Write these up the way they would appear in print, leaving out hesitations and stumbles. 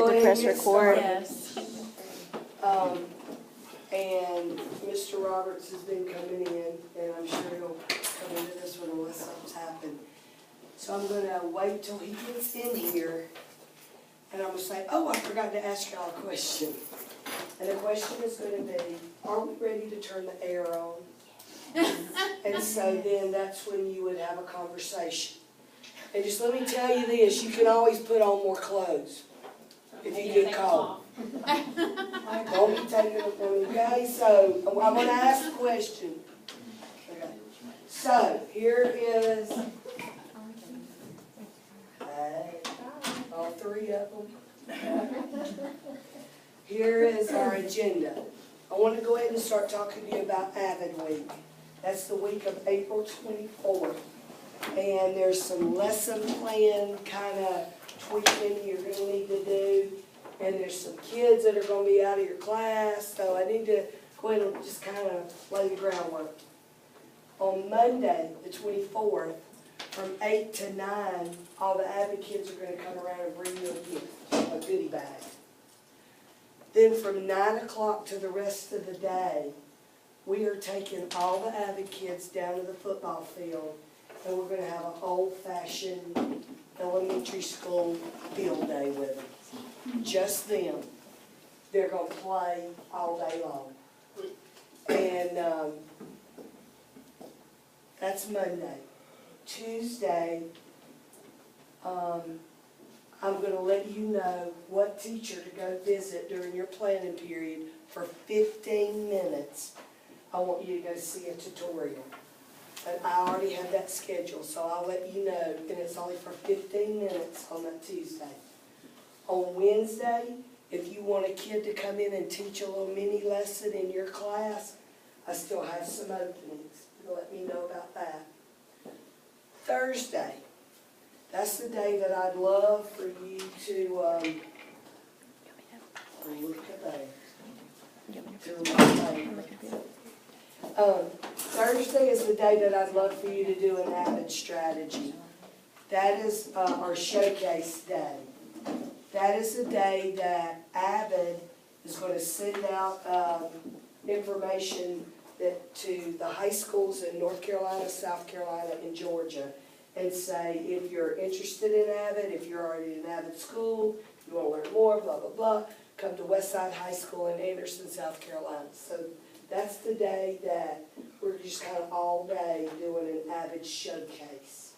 forget to press record. Yes. And Mr. Roberts has been coming in, and I'm sure he'll come into this one unless something's happened. So I'm gonna wait till he gets in here, and I'm gonna say, oh, I forgot to ask y'all a question. And the question is gonna be, are we ready to turn the air on? And so then that's when you would have a conversation. And just let me tell you this, you can always put on more clothes if you get cold. Don't be taking it from me, okay? So I'm gonna ask a question. Okay. So here is, all three of them. Here is our agenda. I want to go ahead and start talking to you about Avid Week. That's the week of April 24th. And there's some lesson plan kind of tweaking you're going to need to do. And there's some kids that are going to be out of your class. So I need to go ahead and just kind of lay the groundwork. On Monday, the 24th, from 8 to 9, all the Avid kids are going to come around and bring you a gift, a goodie bag. Then from 9 o'clock to the rest of the day, we are taking all the Avid kids down to the football field, and we're going to have an old-fashioned elementary school field day with them. Just them. They're going to play all day long. And that's Monday. Tuesday, I'm going to let you know what teacher to go visit during your planning period for 15 minutes. I want you to go see a tutorial. And I already have that scheduled, so I'll let you know, and it's only for 15 minutes on that Tuesday. On Wednesday, if you want a kid to come in and teach a little mini lesson in your class, I still have some openings. Let me know about that. Thursday, that's the day that I'd love for you to, look at that. Thursday is the day that I'd love for you to do an Avid strategy. That is our showcase day. That is the day that Avid is going to send out information to the high schools in North Carolina, South Carolina, and Georgia, and say, if you're interested in Avid, if you're already in Avid school, you want to learn more, blah, blah, blah, come to Westside High School in Anderson, South Carolina. So that's the day that we're just kind of all day doing an Avid showcase.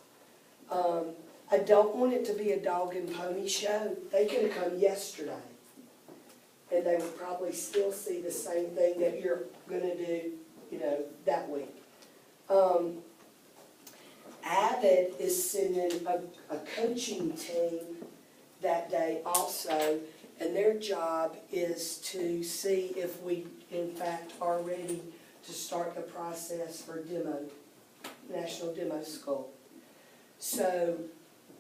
I don't want it to be a dog and pony show. They could have come yesterday, and they would probably still see the same thing that you're going to do, that week. Avid is sending a coaching team that day also, and their job is to see if we, in fact, are ready to start the process for National Demo School. So,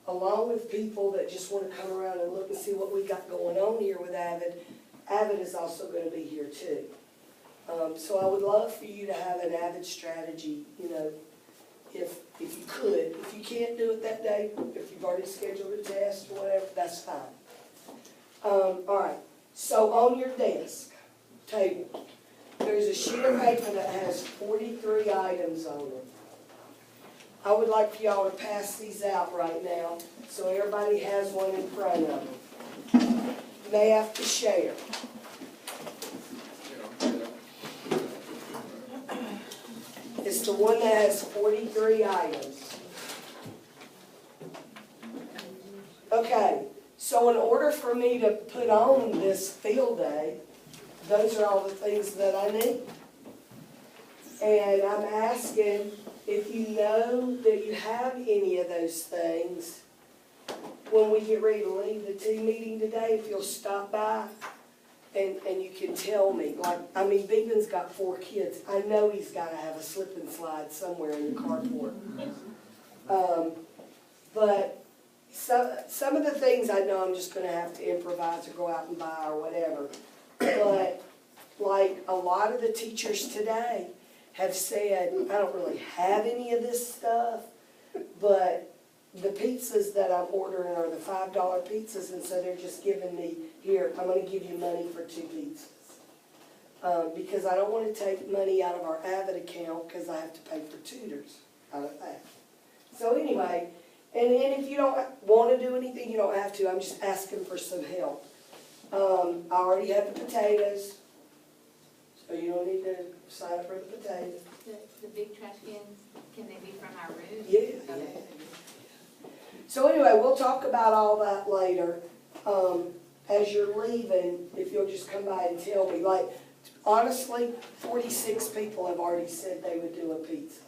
along with people that just want to come around and look and see what we got going on here with Avid, Avid is also going to be here too. So I would love for you to have an Avid strategy, if you could. If you can't do it that day, if you've already scheduled a test or whatever, that's fine. All right, so on your desk table, there's a sheet of paper that has 43 items on it. I would like for y'all to pass these out right now so everybody has one in front of them. You may have to share. It's the one that has 43 items. Okay, so in order for me to put on this field day, those are all the things that I need. And I'm asking if you know that you have any of those things, when we get ready to leave the team meeting today, if you'll stop by and you can tell me. Beeman's got 4 kids. I know he's got to have a slip and slide somewhere in the carport. But some of the things I know I'm just going to have to improvise or go out and buy or whatever. But like a lot of the teachers today have said, I don't really have any of this stuff, but the pizzas that I'm ordering are the $5 pizzas, and so they're just giving me, here, I'm gonna give you money for 2 pizzas. Because I don't wanna take money out of our Avid account, cause I have to pay for tutors out of that. So anyway, and if you don't wanna do anything, you don't have to, I'm just asking for some help. I already have the potatoes, so you don't need to sign up for the potatoes. The big trash cans, can they be from our room? Yeah, Okay. yeah. So anyway, we'll talk about all that later. As you're leaving, if you'll just come by and tell me, like, honestly, 46 people have already said they would do a pizza.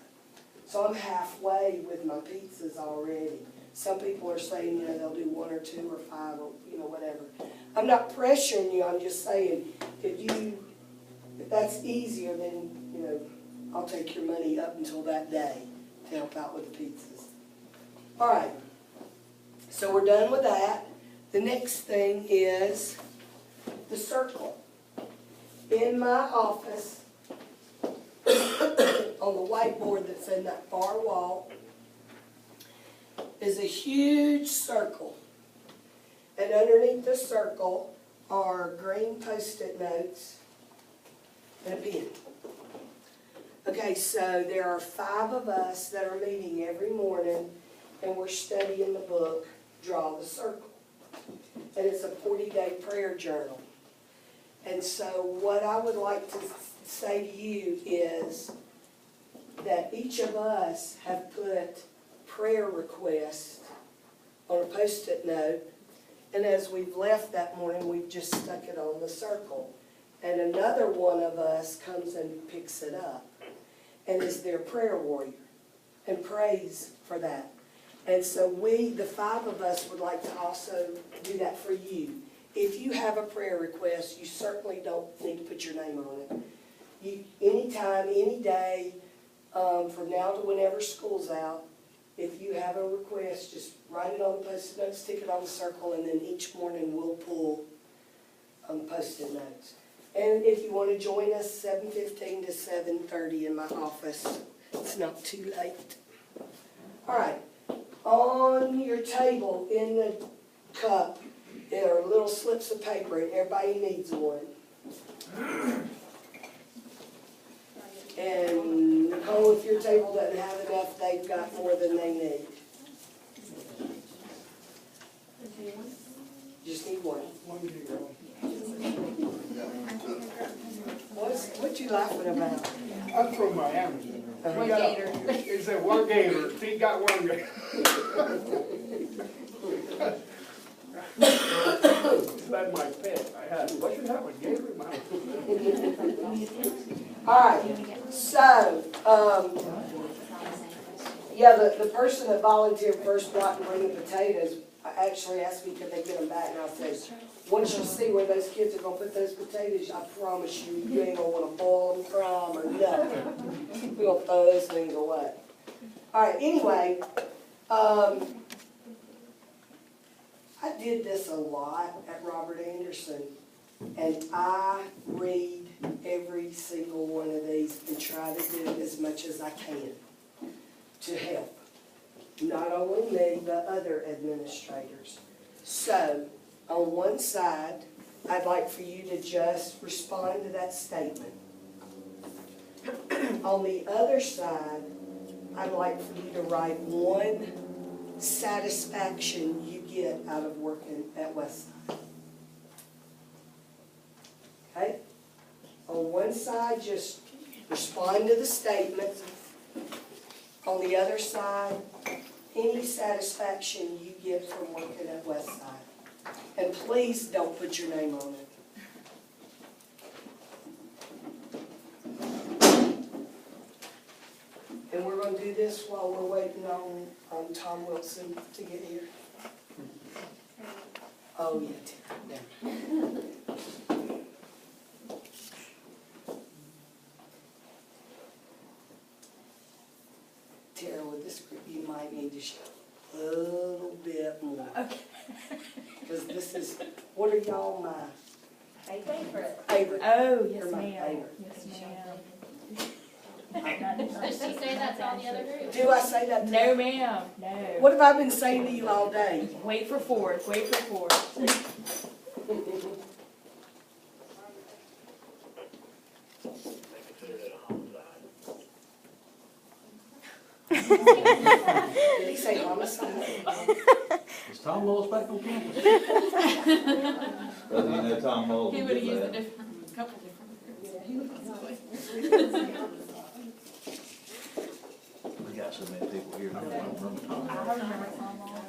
So I'm halfway with my pizzas already. Some people are saying, you know, they'll do 1 or 2 or 5 or, you know, whatever. I'm not pressuring you, I'm just saying, if that's easier, then, you know, I'll take your money up until that day to help out with the pizzas. All right, so we're done with that. The next thing is the circle. In my office, on the whiteboard that's in that far wall, is a huge circle. And underneath the circle are green Post-it notes and a pen. Okay, so there are 5 of us that are meeting every morning, and we're studying the book, Draw the Circle. And it's a 40-day prayer journal. And so what I would like to say to you is that each of us have put prayer requests on a Post-it note, and as we've left that morning, we've just stuck it on the circle. And another one of us comes and picks it up and is their prayer warrior and prays for that. And so we, the 5 of us, would like to also do that for you. If you have a prayer request, you certainly don't need to put your name on it. You, anytime, any day, from now to whenever school's out, if you have a request, just write it on the Post-it note, stick it on the circle, and then each morning we'll pull Post-it notes. And if you want to join us 7:15 to 7:30 in my office, it's not too late. All right, on your table in the cup, there are little slips of paper, and everybody needs one. And Nicole, if your table doesn't have enough, they've got more than they need. Just need one. What you laughing about? I'm from Miami. One gator. It's a one gator. He got one gator. It's like my pet. What should have a gator in my house? All right, so, yeah, the person that volunteered first brought and bring the potatoes, I actually asked me could they get them back, and I said, once you see where those kids are gonna put those potatoes, I promise you, you ain't gonna wanna boil them, fry them, or nothing. We're gonna throw those things away. All right, anyway, I did this a lot at Robert Anderson, and I read every single one of these and try to do as much as I can to help. Not only me, but other administrators. So, on one side, I'd like for you to just respond to that statement. On the other side, I'd like for you to write one satisfaction you get out of working at Westside. Okay? On one side, just respond to the statement. On the other side, any satisfaction you get from working at Westside. And please don't put your name on it. And we're going to do this while we're waiting on Tom Wilson to get here. Oh, yeah, there. Tara, with this group, you might need to show a little bit more. Okay. Because this is, what are y'all my Favorite. favorite? Oh, You're yes, my ma'am. favorite. Yes, ma'am. Does she say that to all the other groups? Do I say that? No, ma'am, no. What have I been saying to you all day? Wait for fourth, wait for fourth. Did he say homicide? Is Tom Lewis back on campus? Brother, you know Tom Mould. He will would've get used a that. different, couple different We got so many people here. Now. groups. I remember Tom Moss.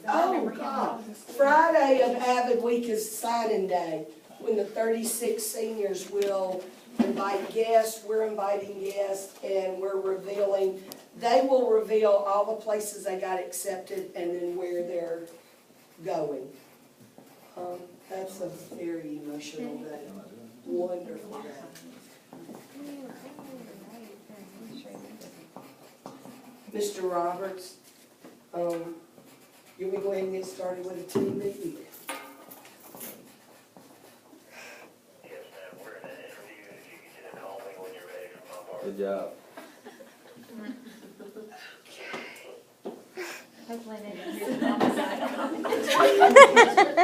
Oh, God. Friday of Avid Week is signing day, when the 36 seniors will invite guests, we're inviting guests, and we're revealing, they will reveal all the places they got accepted and then where they're going. That's a very emotional day. Wonderful day. Mr. Roberts, you want to go ahead and get started with a team meeting? Yes, ma'am, we're in an interview, if you could just call me when you're ready for my part. Good job. Hopefully they didn't hear the homicide.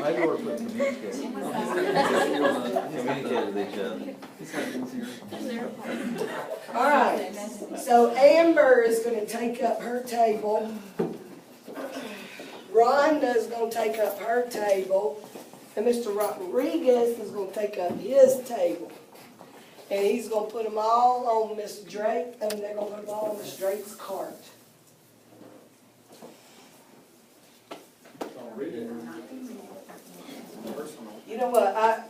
Maybe we're putting communication. Communicate with each other. All right, so Amber is gonna take up her table. Rhonda's gonna take up her table, and Mr. Rodriguez is gonna take up his table. And he's gonna put them all on Miss Drake, and they're gonna put them all on Miss Drake's cart. You know what,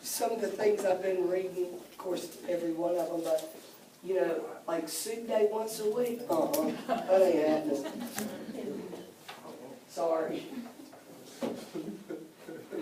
some of the things I've been reading, of course, every one of them, but, you know, like soup day once a week, that ain't happening. Sorry.